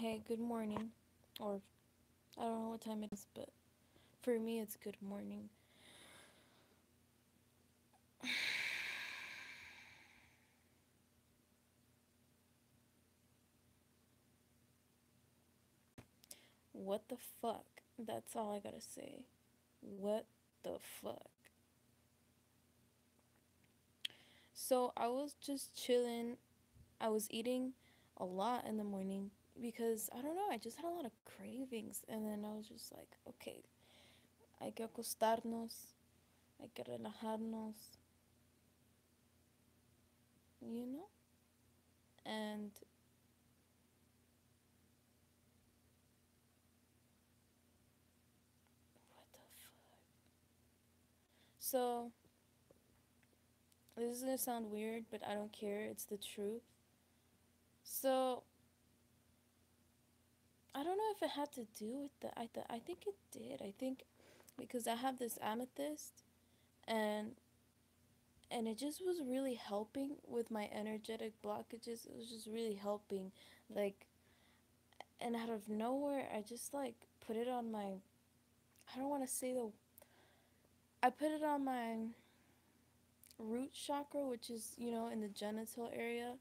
Hey, good morning. Or, I don't know what time it is, but for me, it's good morning. What the fuck? That's all I gotta say. What the fuck? So, I was just chilling. I was eating a lot in the morning because I don't know, I just had a lot of cravings. And then I was just like, okay, hay que acostarnos, hay que relajarnos, you know? And what the fuck? So, this is gonna sound weird, but I don't care. It's the truth. So, I don't know if it had to do with I think it did. I think because I have this amethyst and it just was really helping with my energetic blockages. It was just really helping. Like, and out of nowhere, I just like put it on my I don't want to say the I put it on my root chakra, which is, in the genital area.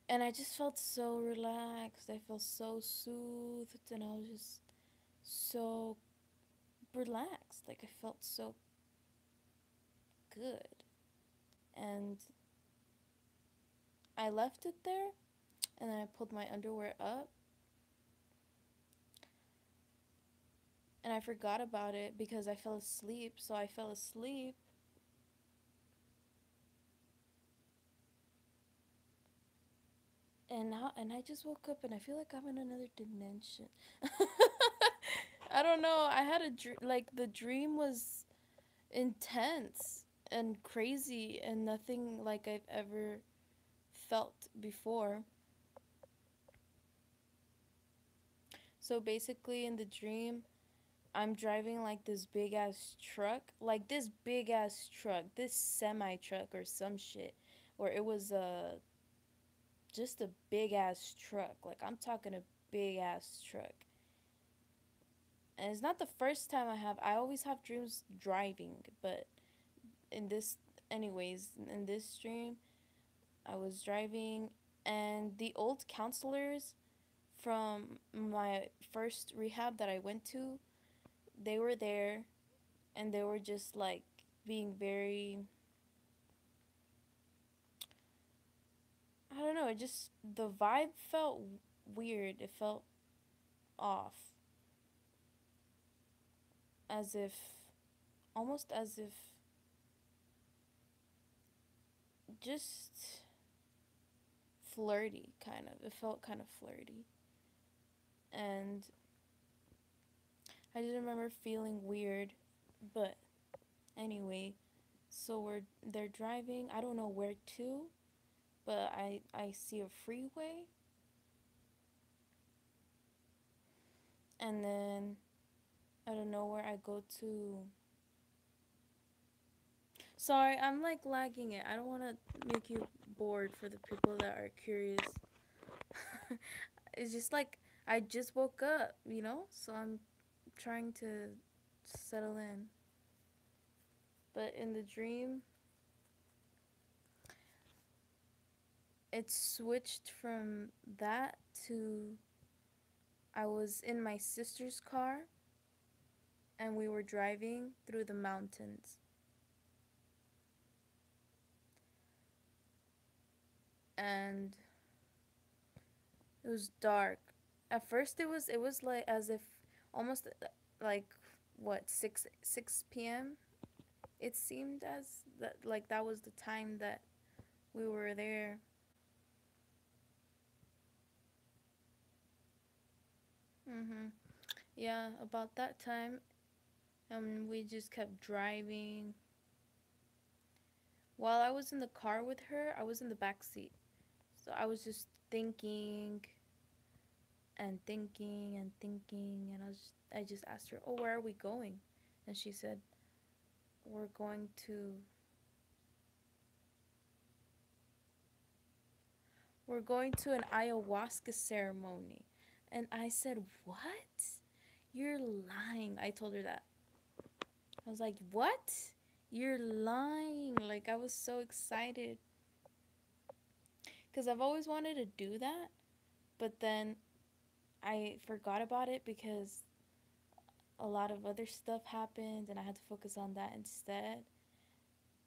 And I just felt so relaxed. I felt so soothed, and I was just so relaxed. Like, I felt so good. And I left it there, and then I pulled my underwear up, and I forgot about it because I fell asleep. So I fell asleep, and I just woke up, and I feel like I'm in another dimension. I don't know. I had a dream. Like, the dream was intense and crazy and nothing like I've ever felt before. So basically, in the dream, I'm driving like this big ass truck, this semi truck or some shit, or it was just a big ass truck. Like, I'm talking a big ass truck. And it's not the first time I always have dreams driving, but in this, anyways, in this dream, I was driving, and the old counselors from my first rehab that I went to, they were there, and they were just like being very, I don't know, it just, the vibe felt weird. It felt off, as if, almost as if, just flirty, kind of. It felt kind of flirty. And I just remember feeling weird, but anyway, so they're driving. I don't know where to, but I see a freeway, and then I don't know where I go to. Sorry, I'm like lagging it. I don't want to make you bored for the people that are curious. It's just like I just woke up, so I'm trying to settle in. But in the dream, it switched from that to I was in my sister's car, and we were driving through the mountains. And it was dark. At first it was like as if almost like what, 6 p.m. It seemed as that, like, that was the time that we were there. Mhm. Yeah, about that time, and we just kept driving. While I was in the car with her, I was in the back seat. So I was just thinking and thinking and thinking, and I just asked her, "Oh, where are we going?" And she said, "We're going to we're going to an ayahuasca ceremony. And I said, what? You're lying. I told her that. I was like, what? You're lying. Like, I was so excited. Because I've always wanted to do that. But then I forgot about it because a lot of other stuff happened and I had to focus on that instead.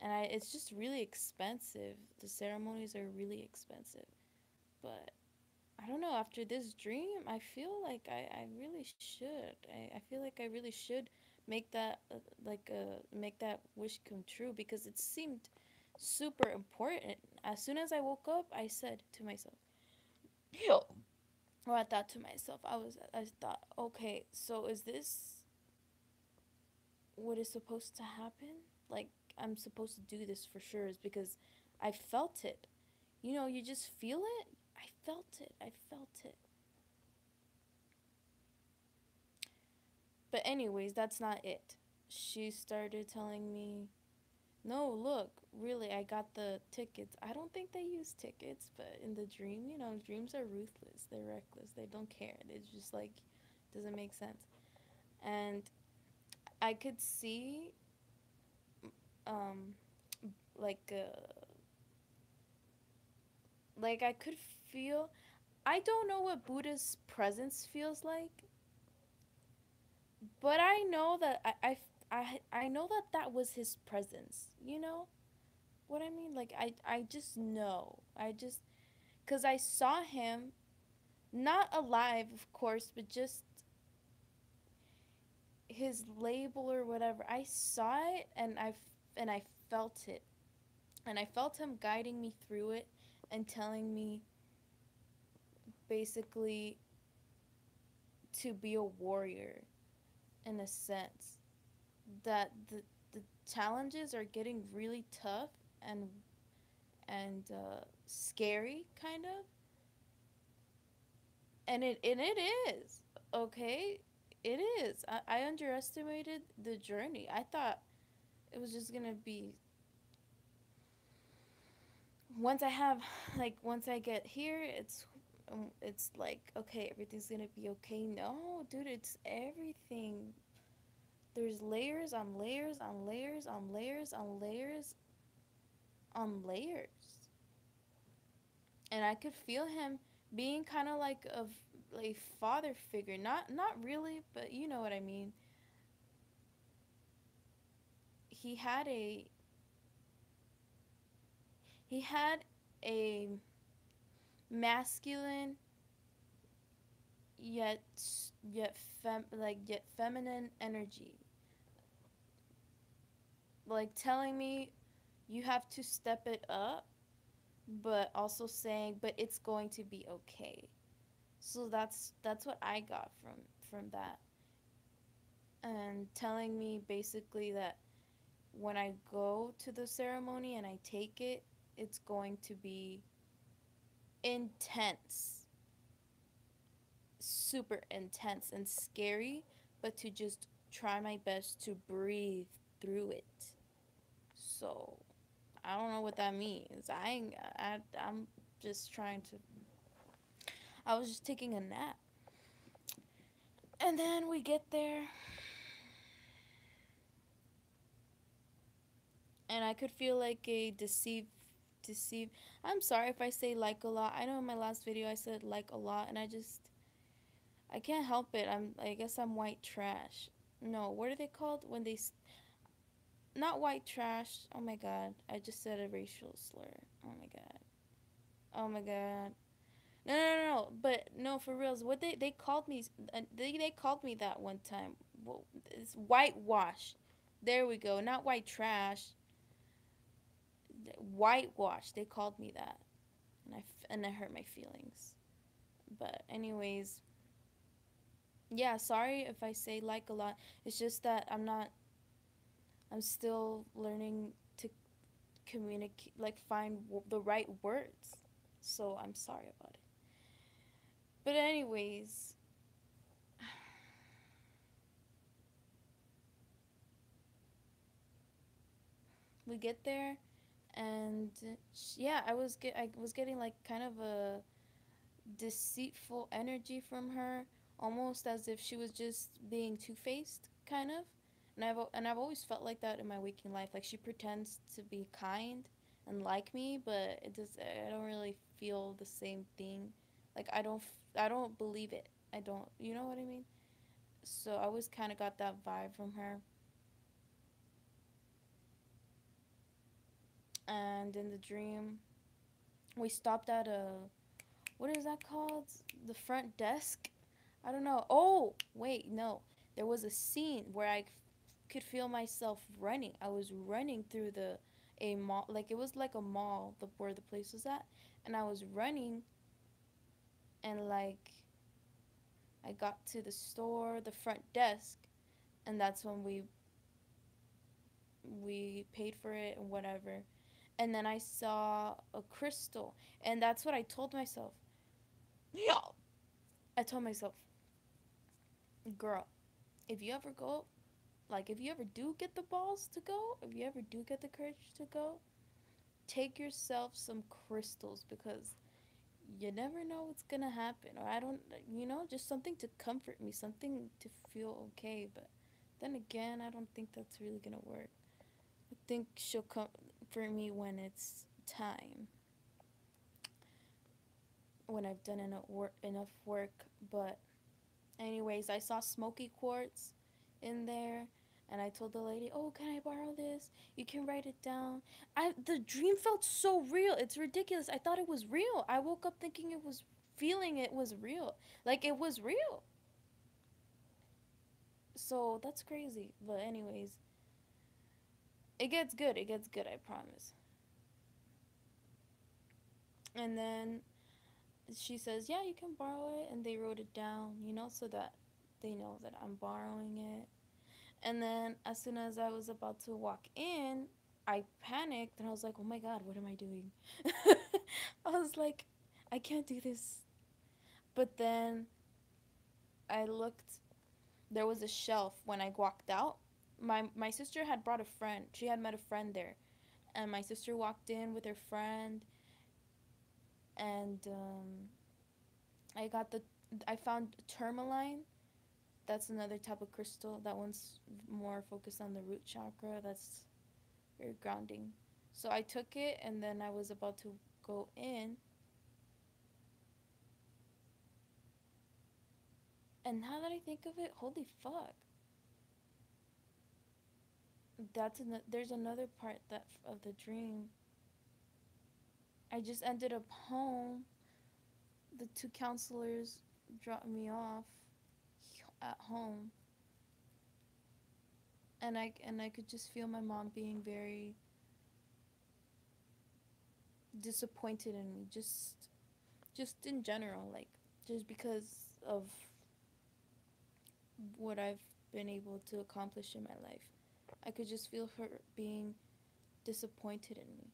And it's just really expensive. The ceremonies are really expensive. But I don't know, after this dream, I feel like I really should. I feel like I really should make that make that wish come true because it seemed super important. As soon as I woke up, I said to myself, yo, or I thought to myself, I thought, okay, so is this what is supposed to happen? Like, I'm supposed to do this for sure, is because I felt it. You know, you just feel it. I felt it. I felt it. But anyways, that's not it. She started telling me, "No, look, really, I got the tickets. I don't think they use tickets, but in the dream, you know, dreams are ruthless. They're reckless. They don't care. It's just like doesn't make sense." And I could see um like I could feel, I don't know what Buddha's presence feels like, but I know that I know that that was his presence, you know? What I mean? Like, I just know. I just, because I saw him, not alive, of course, but just his label or whatever. I saw it and I felt it. And I felt him guiding me through it and telling me basically to be a warrior in a sense. That the challenges are getting really tough and scary kind of, and it is okay. It is. I underestimated the journey. I thought it was just gonna be once I have once I get here, it's like okay, everything's gonna be okay. No, dude, it's everything. There's layers on layers on layers on layers on layers on layers, and I could feel him being kind of like a father figure. Not really, but you know what I mean. He had a he had a masculine yet yet feminine energy, like telling me you have to step it up, but also saying but it's going to be okay. So that's what I got from that, and telling me basically that when I go to the ceremony and I take it, it's going to be intense, super intense and scary, but to just try my best to breathe through it. So I don't know what that means. I'm just trying to. I was just taking a nap, and then we get there, and I could feel like a deceive. I'm sorry if I say like a lot. I know in my last video I said like a lot, and I can't help it. I guess I'm white trash. No, what are they called when not white trash. Oh my god, I just said a racial slur. Oh my god. Oh my god. No, no, no, no. But no, for reals. What they called me? They called me that one time. Well, it's whitewash. There we go. Not white trash. Whitewash. They called me that, and it hurt my feelings. But anyways, yeah. Sorry if I say like a lot. It's just that I'm not. I'm still learning to communicate, like find the right words. So I'm sorry about it. But anyways, we get there And yeah, I was getting like kind of a deceitful energy from her, almost as if she was just being two-faced, kind of. And I've always felt like that in my waking life. Like she pretends to be kind and like me, but I don't really feel the same thing. Like I don't believe it. I don't, you know what I mean? So I always kind of got that vibe from her. And in the dream, we stopped at a, what is that called? The front desk? I don't know. Oh, wait, no. There was a scene where could feel myself running. I was running through the a mall, like it was like a mall, where the place was at, and I was running, and like I got to the store, the front desk, and that's when we paid for it and whatever. And then I saw a crystal, and that's what I told myself. Yeah. I told myself, girl, if you ever go, like if you ever do get the balls to go, if you ever do get the courage to go, take yourself some crystals, because you never know what's gonna happen. Or I don't, just something to comfort me, something to feel okay. But then again, I don't think that's really gonna work. I think she'll come for me when it's time, when I've done enough work. But anyways, I saw smoky quartz in there, and I told the lady, "Oh, can I borrow this? You can write it down." The dream felt so real. It's ridiculous. I thought it was real. I woke up thinking it was, feeling it was real. Like it was real. So that's crazy. But anyways, it gets good. It gets good, I promise. And then she says, "Yeah, you can borrow it." And they wrote it down, so that they know that I'm borrowing it. And then as soon as I was about to walk in, I panicked and I was like, "Oh my god, what am I doing?" I was like, "I can't do this." But then I looked, there was a shelf when I walked out. My sister had brought a friend. She had met a friend there. And my sister walked in with her friend, and I got the I found tourmaline. That's another type of crystal. That one's more focused on the root chakra. That's very grounding. So I took it, and then I was about to go in. And now that I think of it, holy fuck. There's another part that of the dream. I just ended up home. The two counselors dropped me off at home, and I could just feel my mom being very disappointed in me, just in general, like just because of what I've been able to accomplish in my life. I could just feel her being disappointed in me,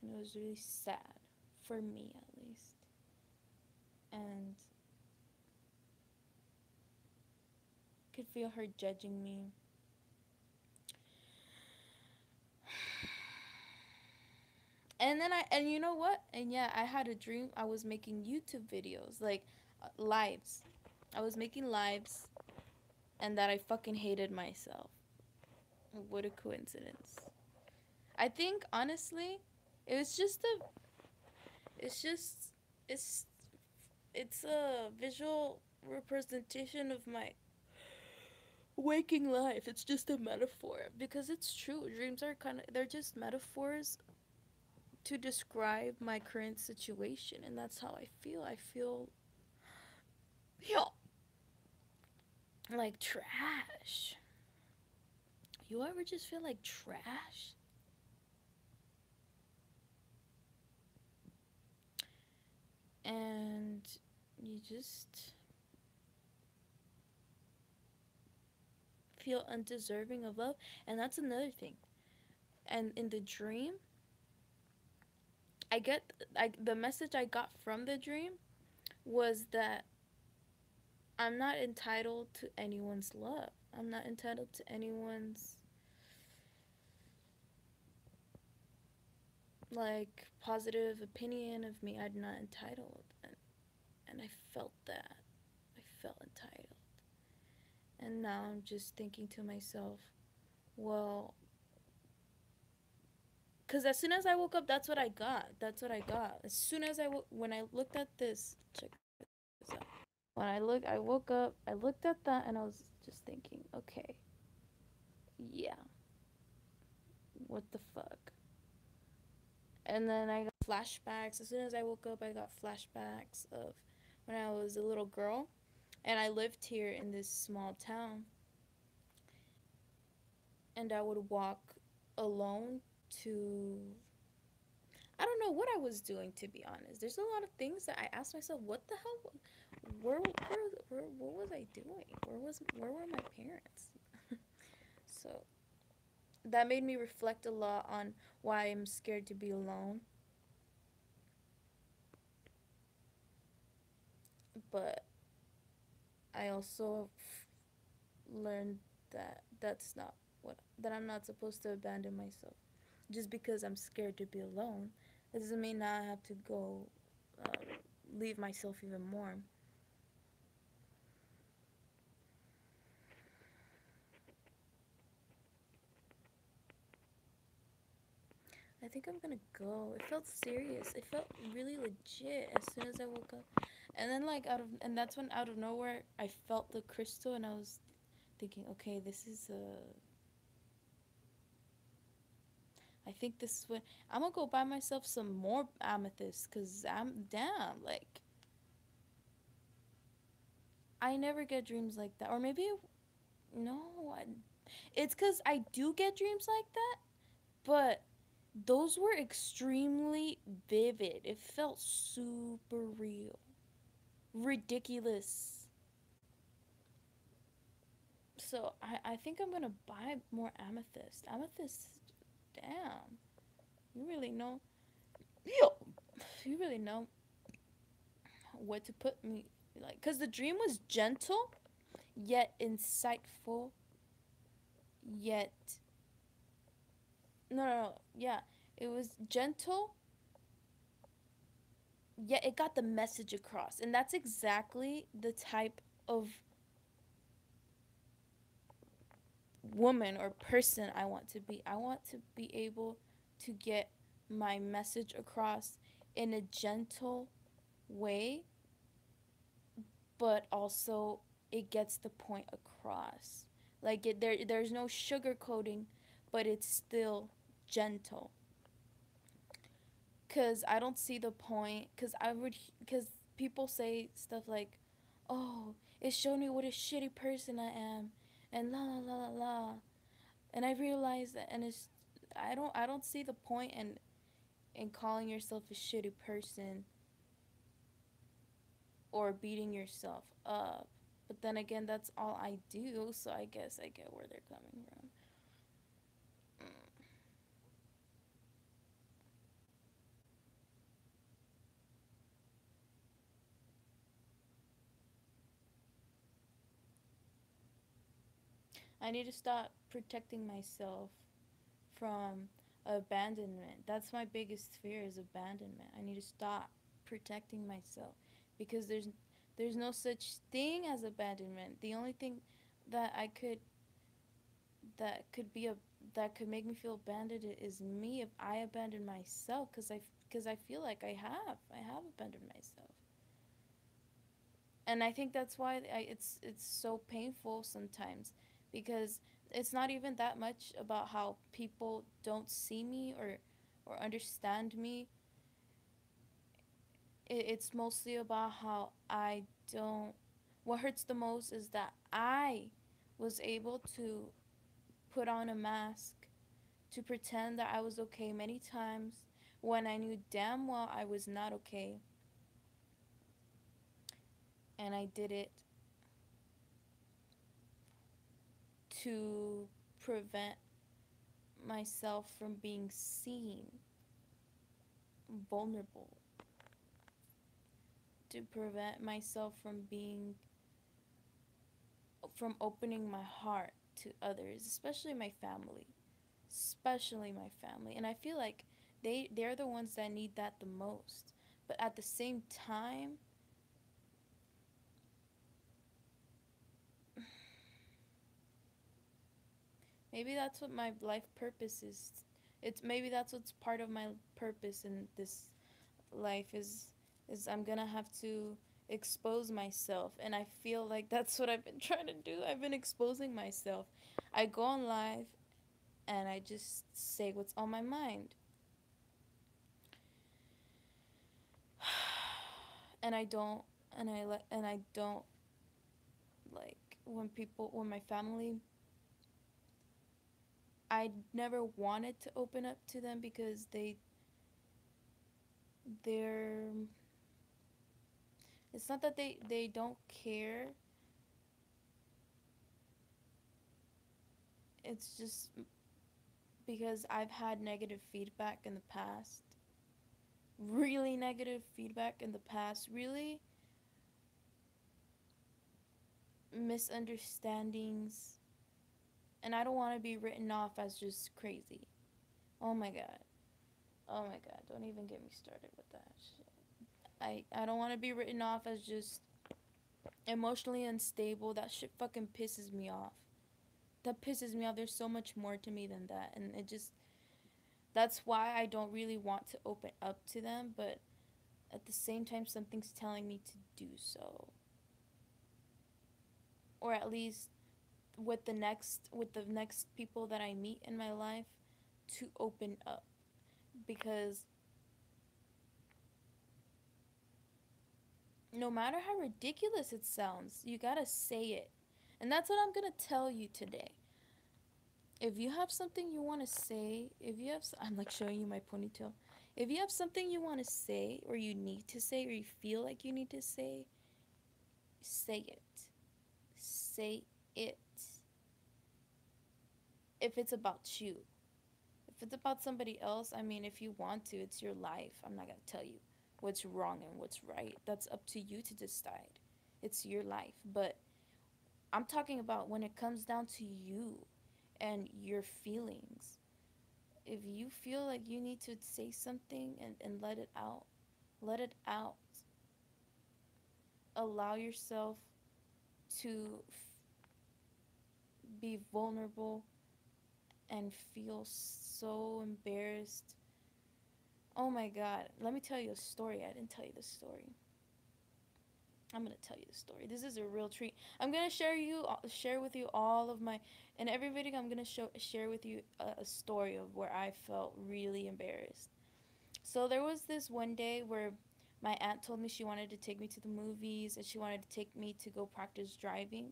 and it was really sad, for me at least. And I could feel her judging me. And you know what? And yeah, I had a dream. I was making YouTube videos, like lives. I was making lives, and that I fucking hated myself. What a coincidence. I think honestly, it was just a it's just it's it's a visual representation of my waking life. It's just a metaphor, because it's true. Dreams are they're just metaphors to describe my current situation, and that's how I feel. I feel, yeah, like trash. You ever just feel like trash? And you just feel undeserving of love. And that's another thing. And in the dream, the message I got from the dream was that I'm not entitled to anyone's love. I'm not entitled to anyone's like positive opinion of me. I'm not entitled, and I felt that. I felt entitled. And now I'm just thinking to myself, well, because as soon as I woke up, that's what I got. That's what I got. As soon as when I looked at this, check this out. I woke up, I looked at that, and I was just thinking, okay, yeah, what the fuck? And then I got flashbacks. As soon as I woke up, I got flashbacks of when I was a little girl, and I lived here in this small town, and I would walk alone to, I don't know what I was doing, to be honest. There's a lot of things that I asked myself, what the hell, what was I doing? Where were my parents? So that made me reflect a lot on why I'm scared to be alone. But I also learned that I'm not supposed to abandon myself just because I'm scared to be alone. It doesn't mean that I have to go uh, leave myself even more. I think I'm gonna go. It felt serious. It felt really legit as soon as I woke up. And then and that's when out of nowhere I felt the crystal, and I was thinking, okay, this is I think this is what I'm gonna go buy myself some more amethyst, cause I'm damn, like I never get dreams like that. Or maybe no, it's cause I do get dreams like that, but those were extremely vivid. It felt super real. Ridiculous. So I think I'm gonna buy more amethyst. Amethyst, damn. You really know. You really know what to put me like. Cause the dream was gentle, yet insightful, yet no, yeah, it was gentle, yet it got the message across, and that's exactly the type of woman or person I want to be. I want to be able to get my message across in a gentle way, but also it gets the point across. Like there's no sugarcoating, but it's still gentle. Cause I don't see the point. Cause people say stuff like, "Oh, it's showing me what a shitty person I am," and la la la la la. And I realize that, and I don't see the point in calling yourself a shitty person or beating yourself up. But then again, that's all I do, so I guess I get where they're coming from. I need to stop protecting myself from abandonment. That's my biggest fear is abandonment. I need to stop protecting myself because there's no such thing as abandonment. The only thing that I could that could be a that could make me feel abandoned is me if I abandon myself because I feel like I have abandoned myself. And I think that's why it's so painful sometimes because it's not even that much about how people don't see me or understand me. It's mostly about how I don't. What hurts the most is that I was able to put on a mask to pretend that I was okay many times when I knew damn well I was not okay, and I did it to prevent myself from being seen vulnerable, to prevent myself from opening my heart to others, especially my family. And I feel like they're the ones that need that the most. But at the same time, maybe that's what my life purpose is. It's maybe that's what's part of my purpose in this life is I'm gonna have to expose myself, and I feel like that's what I've been trying to do. I've been exposing myself. I go on live and I just say what's on my mind. And I don't like when my family, I never wanted to open up to them because they're it's not that they don't care. It's just because I've had negative feedback in the past. Really negative feedback in the past. Really misunderstandings. And I don't want to be written off as just crazy. Oh my god. Oh my god. Don't even get me started with that shit. I don't want to be written off as just emotionally unstable. That shit fucking pisses me off. That pisses me off. There's so much more to me than that. And it just, that's why I don't really want to open up to them, but at the same time something's telling me to do so. Or at least with the next people that I meet in my life, to open up, because no matter how ridiculous it sounds, you got to say it. And that's what I'm going to tell you today. If you have something you want to say, if you have, I'm like showing you my ponytail. If you have something you want to say, or you need to say, or you feel like you need to say it. Say it. If it's about you. If it's about somebody else, I mean, if you want to, it's your life. I'm not going to tell you what's wrong and what's right. That's up to you to decide. It's your life. But I'm talking about when it comes down to you and your feelings. If you feel like you need to say something and let it out, let it out. Allow yourself to be vulnerable and feel so embarrassed. Oh my god, let me tell you a story. I didn't tell you this story. I'm gonna tell you the story. This is a real treat. I'm gonna share with you all of my, in every video I'm gonna share with you a story of where I felt really embarrassed. So there was this one day where my aunt told me she wanted to take me to the movies and she wanted to take me to go practice driving,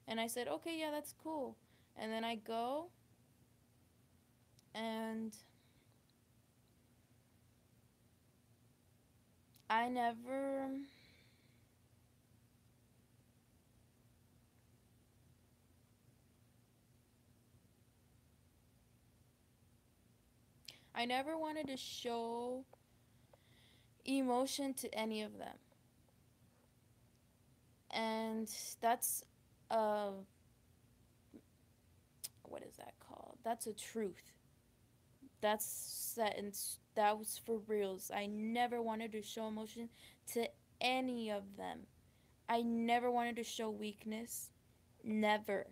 and I said okay, yeah, that's cool. And then I go, and I never I never wanted to show emotion to any of them. And that's uh what is that called? That's a truth. That's set and that was for reals. I never wanted to show emotion to any of them. I never wanted to show weakness. Never.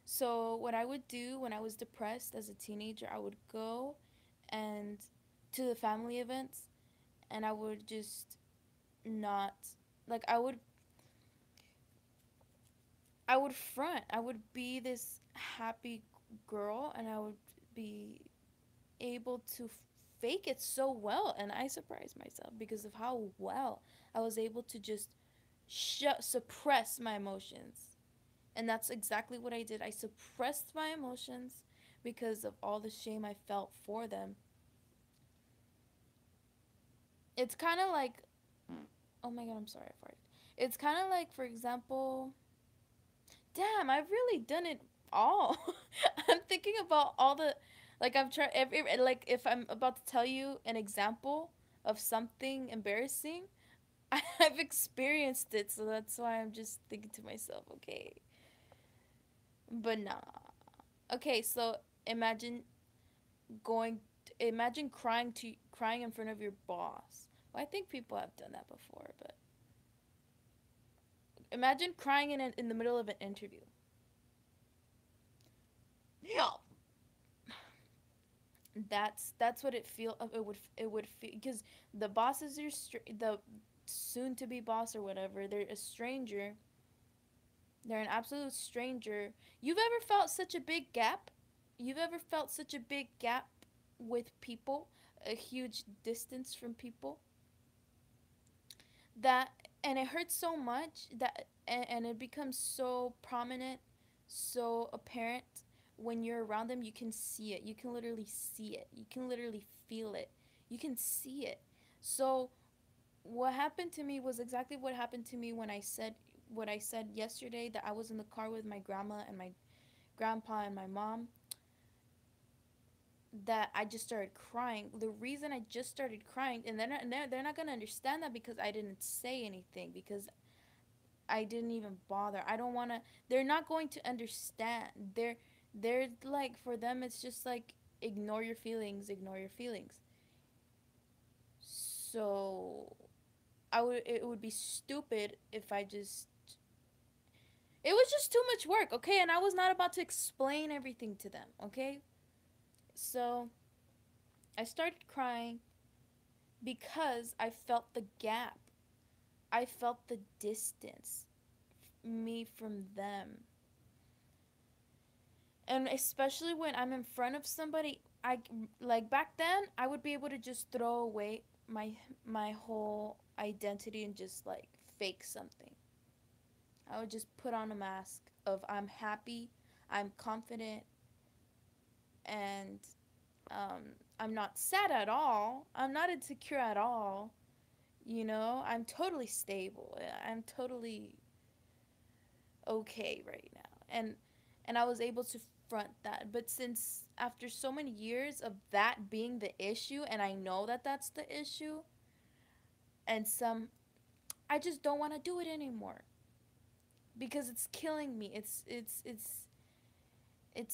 So what I would do when I was depressed as a teenager, I would go and to the family events, and I would just not, like, I would front. I would be this happy girl, and I would be able to fake it so well, and I surprised myself because of how well I was able to just suppress my emotions. And that's exactly what I did. I suppressed my emotions because of all the shame I felt for them. It's kind of like, oh my god, I'm sorry, I farted. It's kind of like, for example, damn, I've really done it all. I'm thinking about all the, like, I'm trying like, if I'm about to tell you an example of something embarrassing, I've experienced it, so that's why I'm just thinking to myself, okay, but nah. Okay, so imagine going imagine crying in front of your boss. Well, I think people have done that before, but imagine crying in the middle of an interview. Yeah. That's what it would feel, because the boss is the soon to be boss or whatever. They're a stranger. They're an absolute stranger. You've ever felt such a big gap? You've ever felt such a big gap with people, a huge distance from people, that and it hurts so much that and it becomes so prominent, so apparent when you're around them. You can see it. You can literally see it. You can literally feel it. You can see it. So what happened to me was exactly what happened to me when I said what I said yesterday, that I was in the car with my grandma and my grandpa and my mom, that I just started crying. The reason I just started crying, and they're not going to understand that because I didn't say anything, because I didn't even bother. I don't want to. They're not going to understand. They're like, for them it's just like, ignore your feelings, ignore your feelings. So it would be stupid if I just, it was just too much work, okay? And I was not about to explain everything to them, okay? So I started crying because I felt the gap. I felt the distance, me from them. And especially when I'm in front of somebody, I like back then I would be able to just throw away my whole identity and just like fake something. I would just put on a mask of I'm happy, I'm confident, and um, I'm not sad at all. I'm not insecure at all. I'm totally stable. I'm totally okay right now. And I was able to front that. But since after so many years of that being the issue, and I know that that's the issue, and I just don't want to do it anymore because it's killing me. It's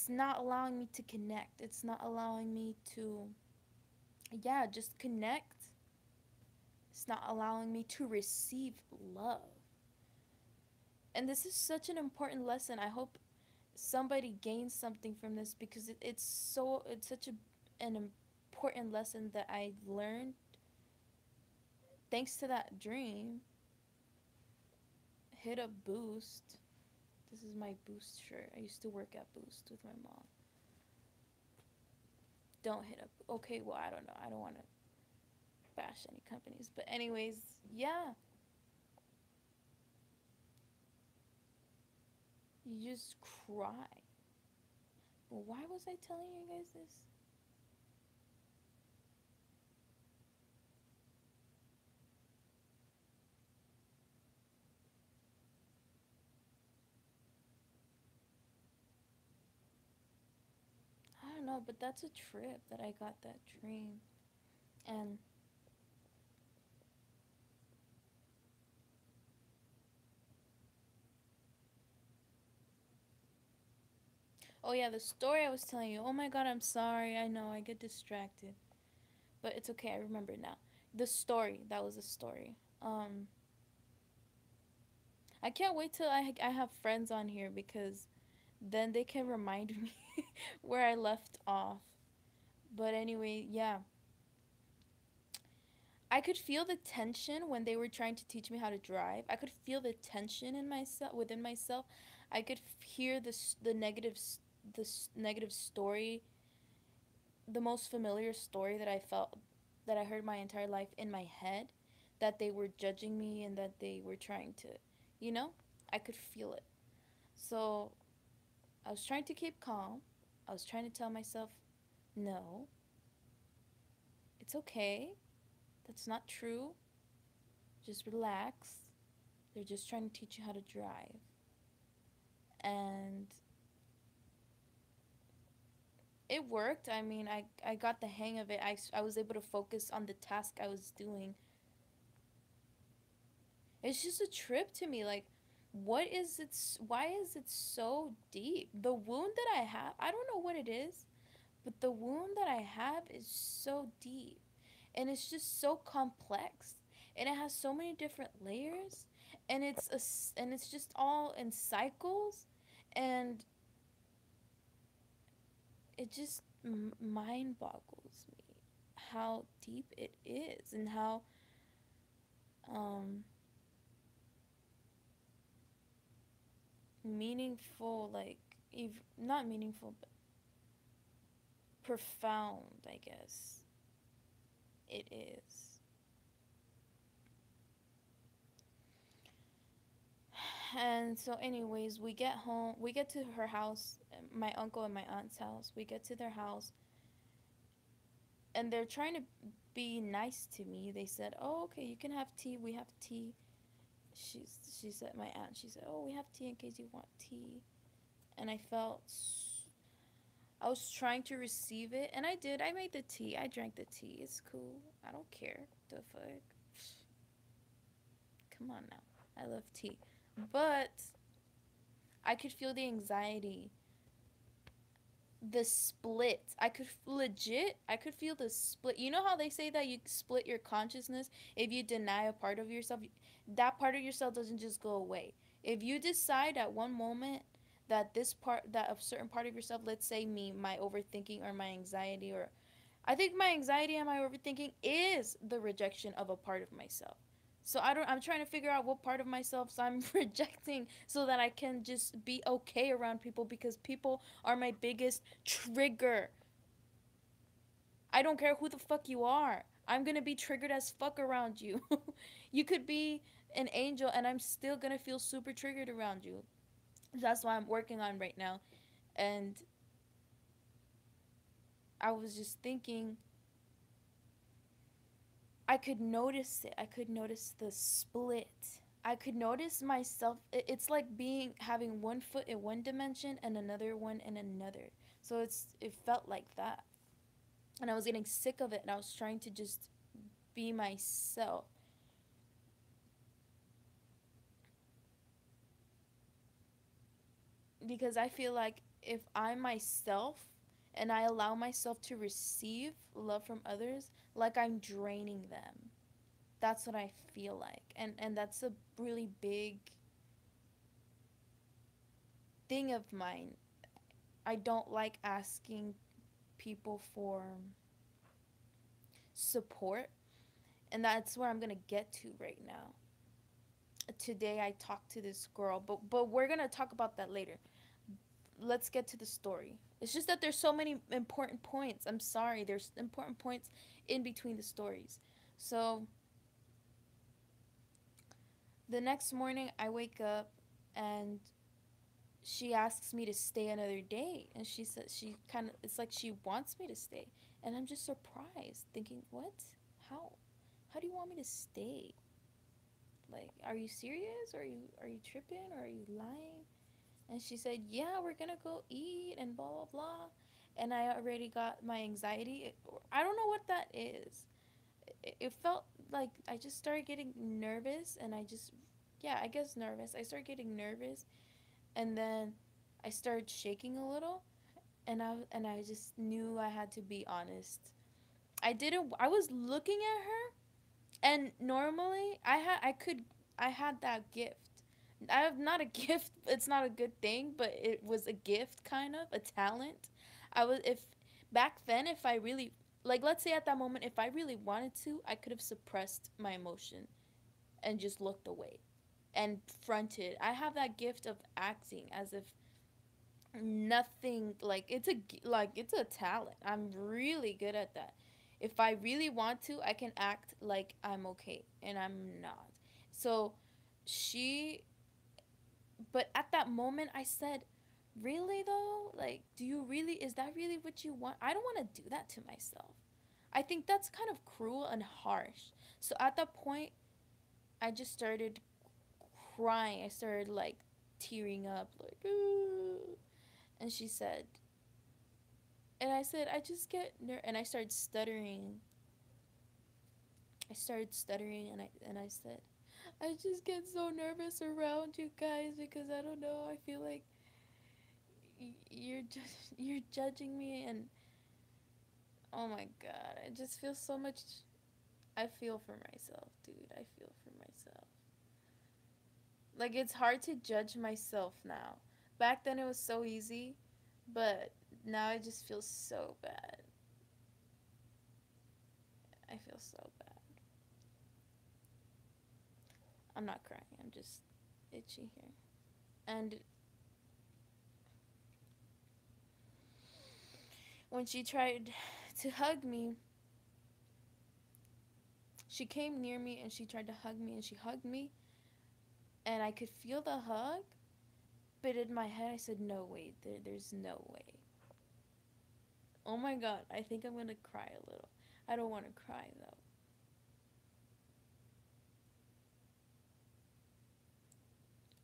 not allowing me to connect. It's not allowing me to, yeah, just connect. It's not allowing me to receive love. And this is such an important lesson. I hope somebody gains something from this, because it's such an important lesson that I learned thanks to that dream. Hit up Boost. This is my Boost shirt. I used to work at Boost with my mom. Don't hit up. Okay, well, I don't know. I don't want to bash any companies, but anyways, yeah. You just cry. But why was I telling you guys this? I don't know, but that's a trip that I got that dream. And oh yeah, the story I was telling you. Oh my god, I'm sorry. I know I get distracted. But it's okay. I remember now. The story, that was the story. I can't wait till I have friends on here, because then they can remind me where I left off. But anyway, yeah. I could feel the tension when they were trying to teach me how to drive. I could feel the tension in myself, within myself. I could hear the negative story, the most familiar story that I felt, that I heard my entire life in my head, that they were judging me and that they were trying to, you know, I could feel it. So I was trying to keep calm. I was trying to tell myself, no, it's okay. That's not true. Just relax. They're just trying to teach you how to drive. And it worked. I mean, I got the hang of it. I was able to focus on the task I was doing. It's just a trip to me. Like, why is it so deep? The wound that I have, I don't know what it is, But the wound that I have is so deep, and it's just so complex, and it has so many different layers, and it's just all in cycles, and it just mind boggles me how deep it is, and how um meaningful, like, not meaningful, but profound, I guess it is. And so, anyways, we get home, we get to her house, my uncle and my aunt's house. We get to their house, and they're trying to be nice to me. They said, "Oh, okay, you can have tea. We have tea." She said, my aunt, she said, "Oh, we have tea in case you want tea." And I was trying to receive it, and I did. I made the tea. I drank the tea. It's cool. I don't care. The fuck. Come on now. I love tea. But I could feel the anxiety, the split. I could feel the split. You know how they say that you split your consciousness if you deny a part of yourself? That part of yourself doesn't just go away. If you decide at one moment that that a certain part of yourself, let's say me, my overthinking or my anxiety, or I think my anxiety and my overthinking is the rejection of a part of myself. So I'm trying to figure out what part of myself I'm rejecting so that I can just be okay around people, because people are my biggest trigger. I don't care who the fuck you are. I'm going to be triggered as fuck around you. You could be an angel and I'm still going to feel super triggered around you. That's what I'm working on right now. And I was just thinking, I could notice it. I could notice the split. I could notice myself. It's like having one foot in one dimension and another one in another. So it felt like that. And I was getting sick of it, and I was trying to just be myself, because I feel like if I'm myself and I allow myself to receive love from others, like I'm draining them. That's what I feel like. And that's a really big thing of mine. I don't like asking people for support, and that's where I'm going to get to right now. Today I talked to this girl, but we're going to talk about that later. Let's get to the story. It's just that there's so many important points. I'm sorry, there's important points in between the stories. So, the next morning I wake up, and she asks me to stay another day, and she says it's like she wants me to stay. And I'm just surprised, thinking, "What? How? How do you want me to stay? Like, are you serious? Or are you tripping, or are you lying?" And she said, "Yeah, we're gonna go eat and blah blah blah." And I already got my anxiety. I don't know what that is. It felt like I just started getting nervous, and yeah, I guess nervous. I started getting nervous, and then I started shaking a little, and I just knew I had to be honest. I didn't. I was looking at her, and normally I had that gift. I have not a gift. It's not a good thing, but it was a gift, kind of a talent. I was if Back then, if I really, like, let's say at that moment, if I really wanted to, I could have suppressed my emotion and just looked away and fronted. I have that gift of acting as if nothing, like it's a talent. I'm really good at that. If I really want to, I can act like I'm okay, and I'm not. So she but at that moment I said, "Really though? Like, do you really, is that really what you want? I don't want to do that to myself." I think that's kind of cruel and harsh. So at that point, I just started crying. I started like tearing up, like, "Ooh." And she said, and I said, "I just get and I started stuttering. I started stuttering, and I said, "I just get so nervous around you guys because I don't know. I feel like you're just you're judging me, Oh my god, I just feel so much. I feel for myself, dude. I feel for myself. Like, it's hard to judge myself now. Back then it was so easy, but now I just feel so bad. I feel so bad. I'm not crying, I'm just itchy here. And when she tried to hug me, she came near me and she tried to hug me and she hugged me, and I could feel the hug, but in my head I said, no way, there's no way. Oh my god, I think I'm gonna cry a little. I don't want to cry though.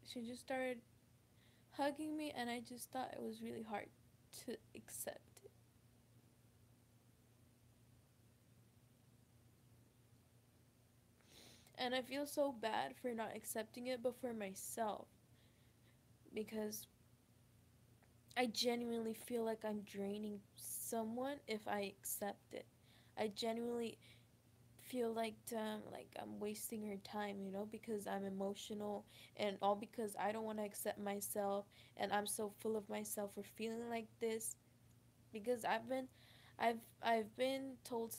She just started hugging me, and I just thought it was really hard to accept it. And I feel so bad for not accepting it, but for myself, because I genuinely feel like I'm draining someone if I accept it. I genuinely feel like I'm wasting her time, because I'm emotional, and all because I don't want to accept myself, and I'm so full of myself for feeling like this, because I've been told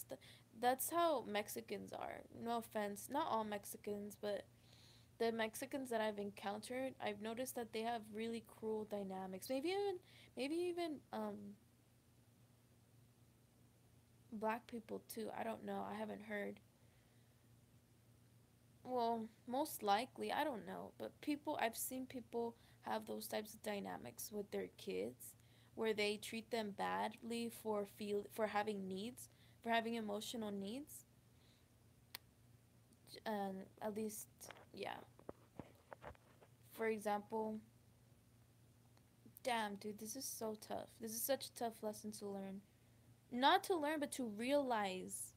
that's how Mexicans are. No offense, not all Mexicans, but the Mexicans that I've encountered, I've noticed that they have really cruel dynamics. Maybe even black people too. I don't know. I haven't heard. Well, most likely, I don't know, but I've seen people have those types of dynamics with their kids, where they treat them badly for having needs, for having emotional needs, and at least, yeah. For example, damn, dude, this is so tough. This is such a tough lesson to learn. Not to learn, but to realize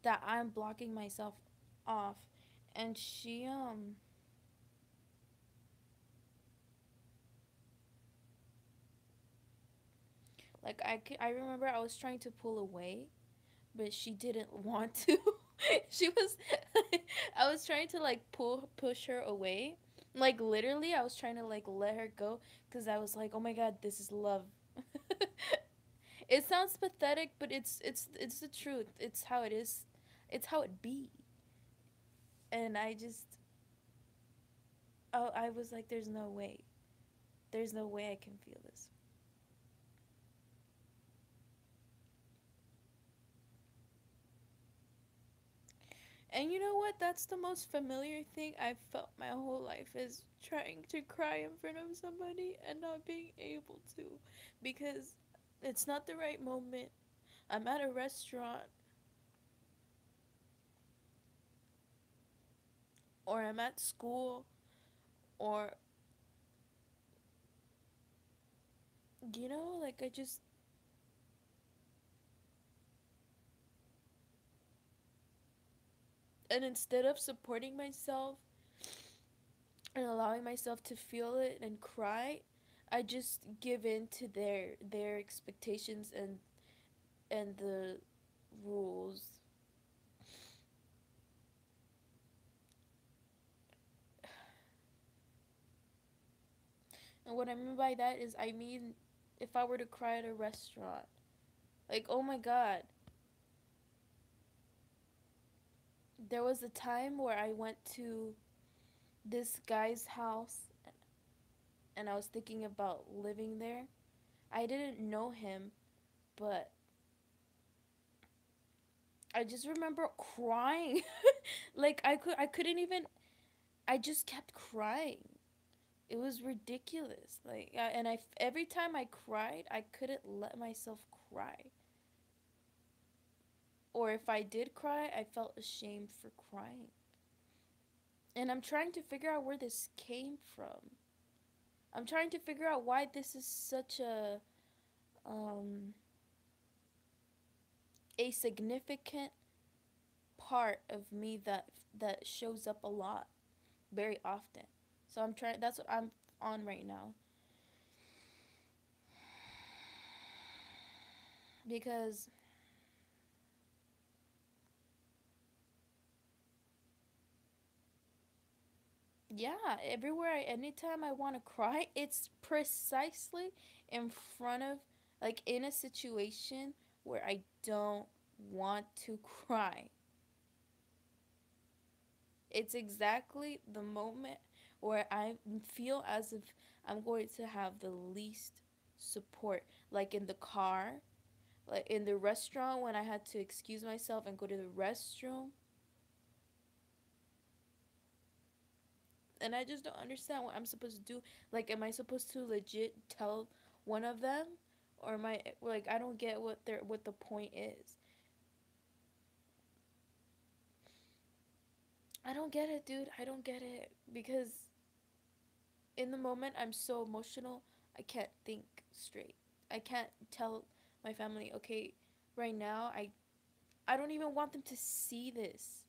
that I'm blocking myself off. And I remember I was trying to pull away, but she didn't want to. She was, I was trying to like push her away. Like, literally, I was trying to like let her go, because I was like, oh my god, this is love. It sounds pathetic, but it's the truth. It's how it is. It's how it be. And I was like, there's no way. There's no way I can feel this. And you know what? That's the most familiar thing I've felt my whole life, is trying to cry in front of somebody and not being able to, because it's not the right moment. I'm at a restaurant, or I'm at school, or like, I just, and instead of supporting myself and allowing myself to feel it and cry, I just give in to their expectations and the rules. And what I mean by that is, I mean, if I were to cry at a restaurant, like, oh my god, there was a time where I went to this guy's house, and I was thinking about living there. I didn't know him, but I just remember crying. Like, I couldn't even, I just kept crying. It was ridiculous. Like, and every time I cried, I couldn't let myself cry. Or if I did cry, I felt ashamed for crying. And I'm trying to figure out where this came from. I'm trying to figure out why this is such um a significant part of me that shows up a lot, very often. So I'm trying, that's what I'm on right now. Because yeah, anytime I want to cry, it's precisely in front of, like, in a situation where I don't want to cry. It's exactly the moment where I feel as if I'm going to have the least support. Like in the car, like in the restaurant when I had to excuse myself and go to the restroom. And I just don't understand what I'm supposed to do. Like, am I supposed to legit tell one of them? Or am I, like, I don't get what the point is. I don't get it, dude. I don't get it. Because in the moment I'm so emotional, I can't think straight. I can't tell my family, okay, right now I don't even want them to see this,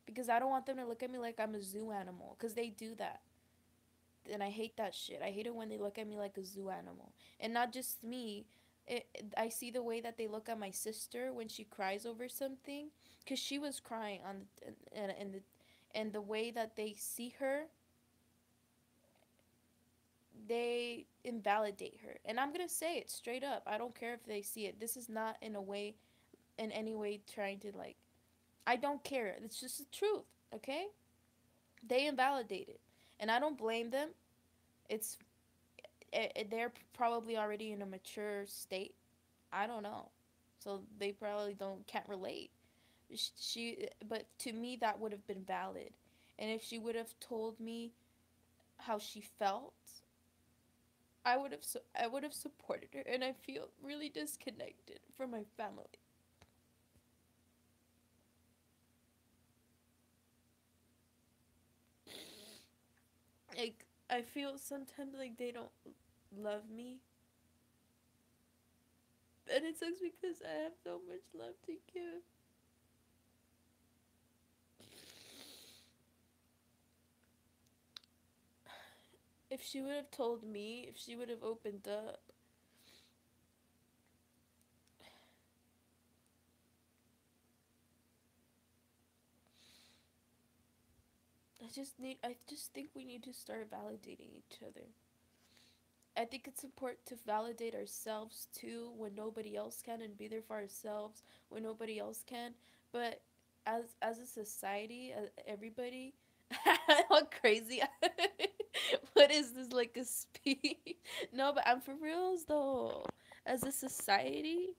because I don't want them to look at me like I'm a zoo animal, cuz they do that. And I hate that shit. I hate it when they look at me like a zoo animal. And not just me. I see the way that they look at my sister when she cries over something, cuz she was crying on and the way that they see her, they invalidate her. And I'm going to say it straight up. I don't care if they see it. This is not in any way trying to, like, I don't care. It's just the truth, okay? They invalidate it. And I don't blame them. It's they're probably already in a mature state. I don't know. So they probably don't can't relate. But to me that would have been valid. And if she would have told me how she felt, I would have supported her, and I feel really disconnected from my family. Like, I feel sometimes like they don't love me, and it sucks because I have so much love to give. If she would have told me, if she would have opened up, I just think we need to start validating each other. I think it's important to validate ourselves too when nobody else can, and be there for ourselves when nobody else can. But as a society, everybody, how crazy! What is this, like a speech? No, but I'm for reals though. As a society,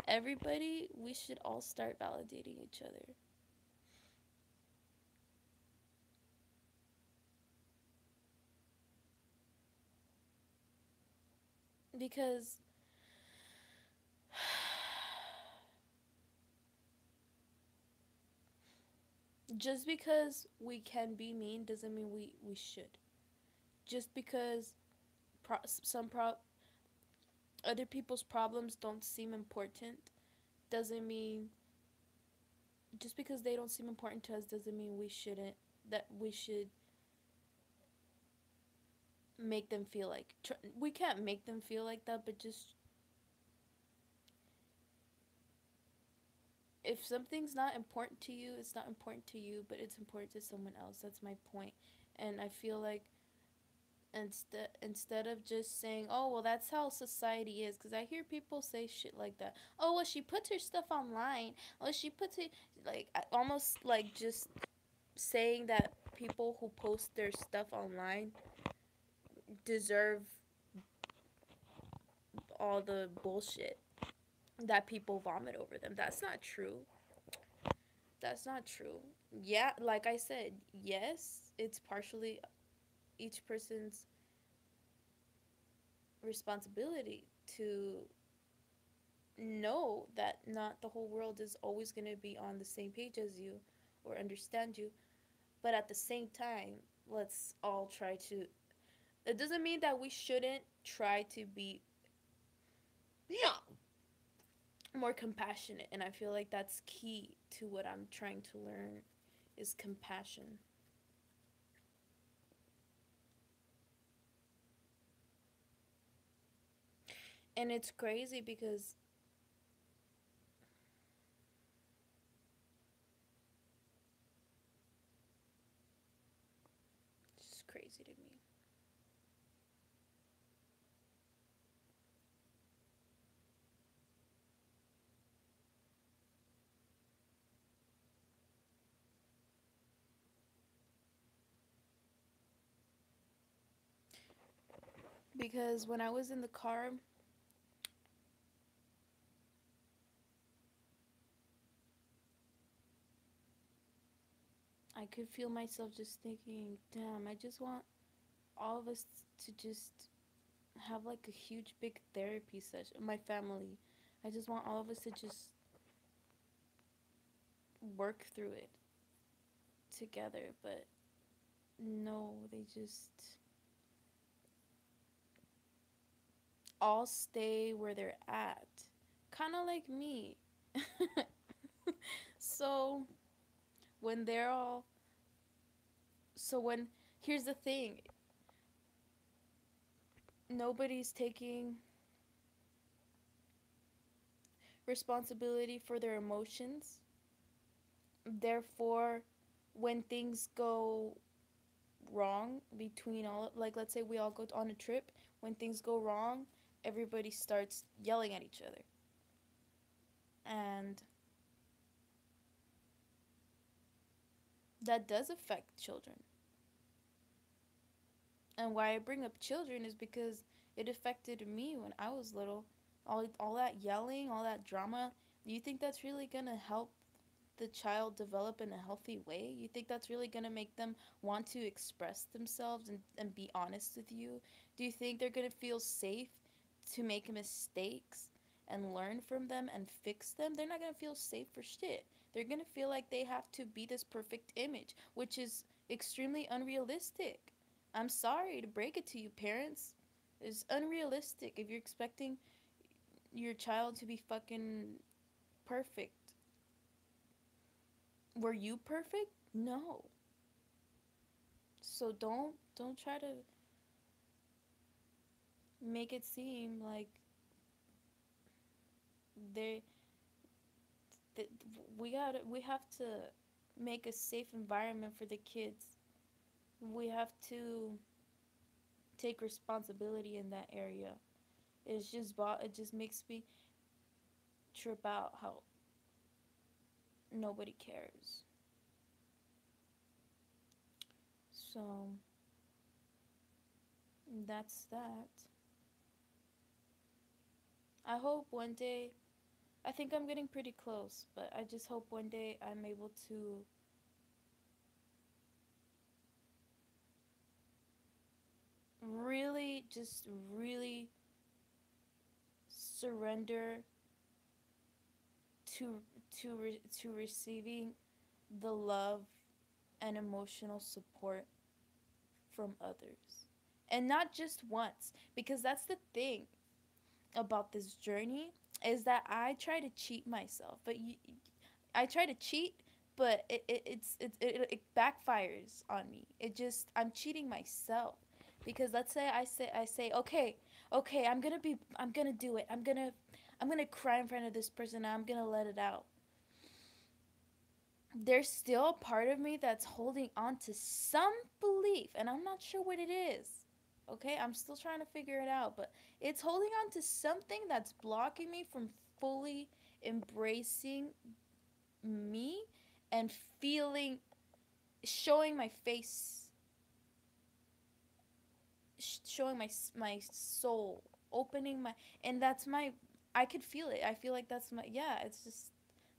everybody, we should all start validating each other, because just because we can be mean doesn't mean we should. Just because some other people's problems don't seem important doesn't mean, just because they don't seem important to us doesn't mean we should make them feel like we can't make them feel like that, but just, if something's not important to you, it's not important to you, but it's important to someone else. That's my point. And I feel like, instead of just saying, oh well, that's how society is, because I hear people say shit like that. Oh well, she puts her stuff online. Oh, she puts it, like, almost like just saying that people who post their stuff online deserve all the bullshit that people vomit over them. That's not true. That's not true. Yeah, like I said, yes, it's partially each person's responsibility to know that not the whole world is always going to be on the same page as you or understand you. But at the same time, let's all try to. It doesn't mean that we shouldn't try to be, yeah, more compassionate. And I feel like that's key to what I'm trying to learn is compassion. And it's crazy because it's just crazy to me. Because when I was in the car, I could feel myself just thinking, damn, I just want all of us to just have like a huge big therapy session. My family. I just want all of us to just work through it together. But no, they just all stay where they're at. Kind of like me. So when they're all. So when. Here's the thing, nobody's taking responsibility for their emotions. Therefore, when things go wrong between all, like let's say we all go on a trip, when things go wrong, everybody starts yelling at each other. And that does affect children. And why I bring up children is because it affected me when I was little. All that yelling, all that drama. Do you think that's really going to help the child develop in a healthy way? You think that's really going to make them want to express themselves and be honest with you? Do you think they're going to feel safe to make mistakes and learn from them and fix them? They're not going to feel safe for shit. They're going to feel like they have to be this perfect image, which is extremely unrealistic. I'm sorry to break it to you, parents. It's unrealistic if you're expecting your child to be fucking perfect. Were you perfect? No. So don't try to make it seem like they th- we have to make a safe environment for the kids. We have to take responsibility in that area. It just makes me trip out how nobody cares. So that's that. I hope one day, I think I'm getting pretty close, but I just hope one day I'm able to really, just really surrender to to receiving the love and emotional support from others, and not just once, because that's the thing about this journey, is that I try to cheat myself, but I try to cheat, but it backfires on me. It just, I'm cheating myself, because let's say I say okay, okay, I'm gonna do it. I'm gonna cry in front of this person. And I'm gonna let it out. There's still a part of me that's holding on to some belief, and I'm not sure what it is. Okay, I'm still trying to figure it out, but it's holding on to something that's blocking me from fully embracing me and feeling, showing my face, showing my soul, opening my, and that's my, I could feel it. I feel like that's my, yeah, it's just,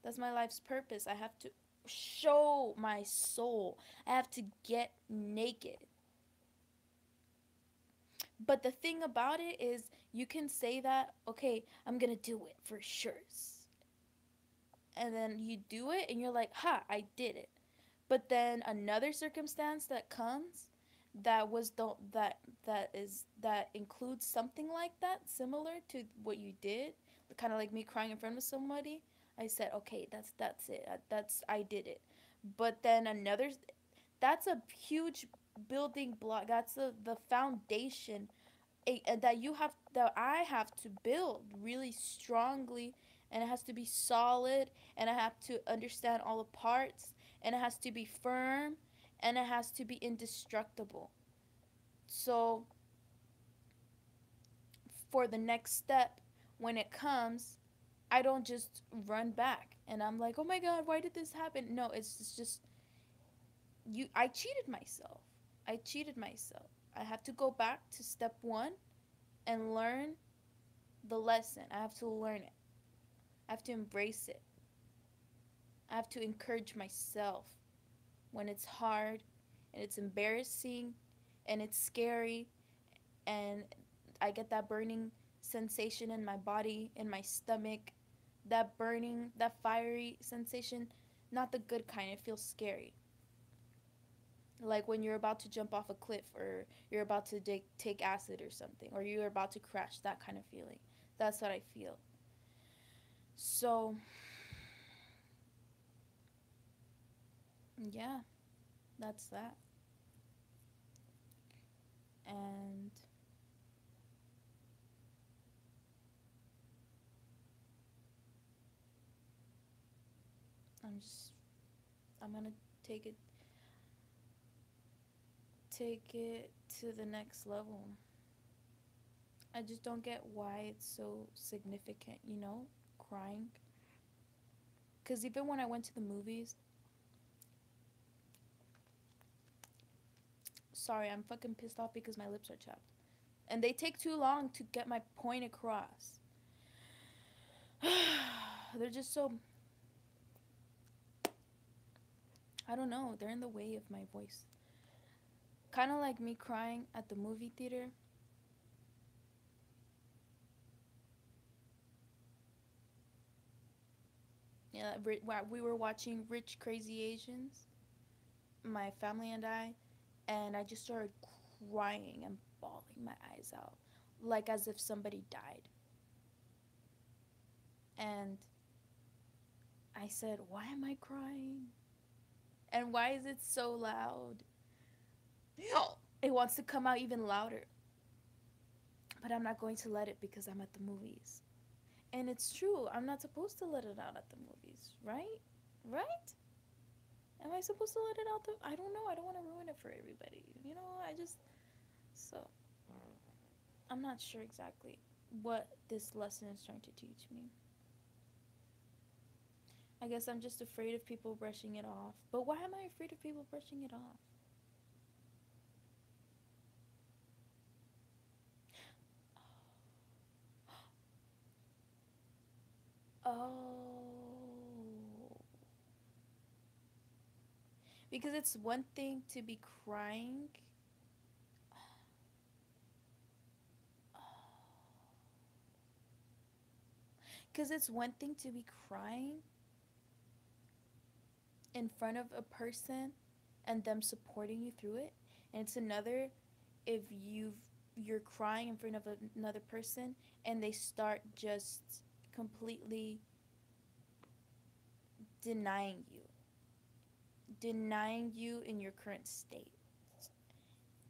that's my life's purpose. I have to show my soul. I have to get naked. But the thing about it is, you can say that, okay, I'm gonna do it for sure. And then you do it and you're like, ha, I did it. But then another circumstance that comes, that was the that includes something like that, similar to what you did, kind of like me crying in front of somebody. I said, okay, that's it. That's, I did it. But then another, that's a huge building block. That's the foundation that you have, that I have to build really strongly, and it has to be solid, and I have to understand all the parts, and it has to be firm, and it has to be indestructible. So for the next step, when it comes, I don't just run back and I'm like, "Oh my god, why did this happen?" No, it's just you I cheated myself. I cheated myself. I have to go back to step 1 and learn the lesson. I have to learn it. I have to embrace it. I have to encourage myself when it's hard and it's embarrassing and it's scary and I get that burning sensation in my body, in my stomach, that burning, that fiery sensation, not the good kind. It feels scary. Like when you're about to jump off a cliff or you're about to take acid or something, or you're about to crash, that kind of feeling. That's what I feel. So, yeah, that's that. And I'm just, I'm gonna take it, take it to the next level. I just don't get why it's so significant, crying. Because even when I went to the movies, sorry, I'm fucking pissed off because my lips are chapped. And they take too long to get my point across. They're just so, I don't know, they're in the way of my voice. Kind of like me crying at the movie theater. Yeah, we were watching Rich Crazy Asians, my family and I just started crying and bawling my eyes out, like as if somebody died. And I said, "Why am I crying? And why is it so loud?" It wants to come out even louder, but I'm not going to let it because I'm at the movies. And it's true, I'm not supposed to let it out at the movies, right? Right? Am I supposed to let it out? I don't know. I don't want to ruin it for everybody. I just. So, I'm not sure exactly what this lesson is trying to teach me. I guess I'm just afraid of people brushing it off. But why am I afraid of people brushing it off? Oh. Because it's one thing to be crying. Because it's one thing to be crying in front of a person and them supporting you through it. And it's another if you're crying in front of another person and they start just completely denying you, denying you in your current state.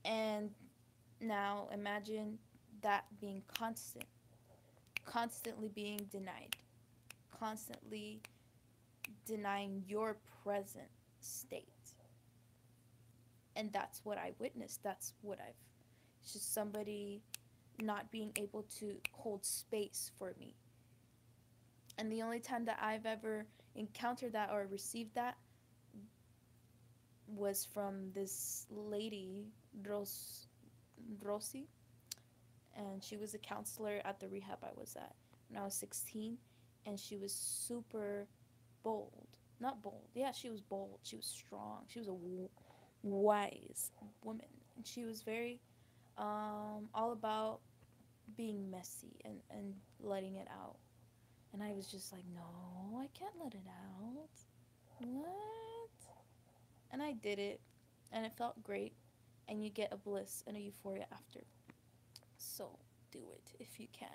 And now imagine that being constantly being denied, constantly denying your present state. And that's what I witnessed. That's what I've, it's just somebody not being able to hold space for me. And the only time that I've ever encountered that or received that was from this lady, Rosie, and she was a counselor at the rehab I was at when I was 16, and she was super bold. Not bold. Yeah, she was bold. She was strong. She was a wise woman. And she was very all about being messy and letting it out. And I was just like, no, I can't let it out. What? And I did it, and it felt great. And you get a bliss and a euphoria after. So do it if you can.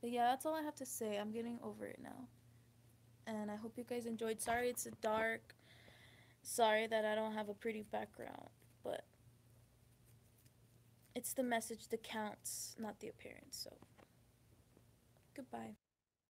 But yeah, that's all I have to say. I'm getting over it now. And I hope you guys enjoyed. Sorry it's dark. Sorry that I don't have a pretty background. But It's the message that counts, not the appearance. So, goodbye.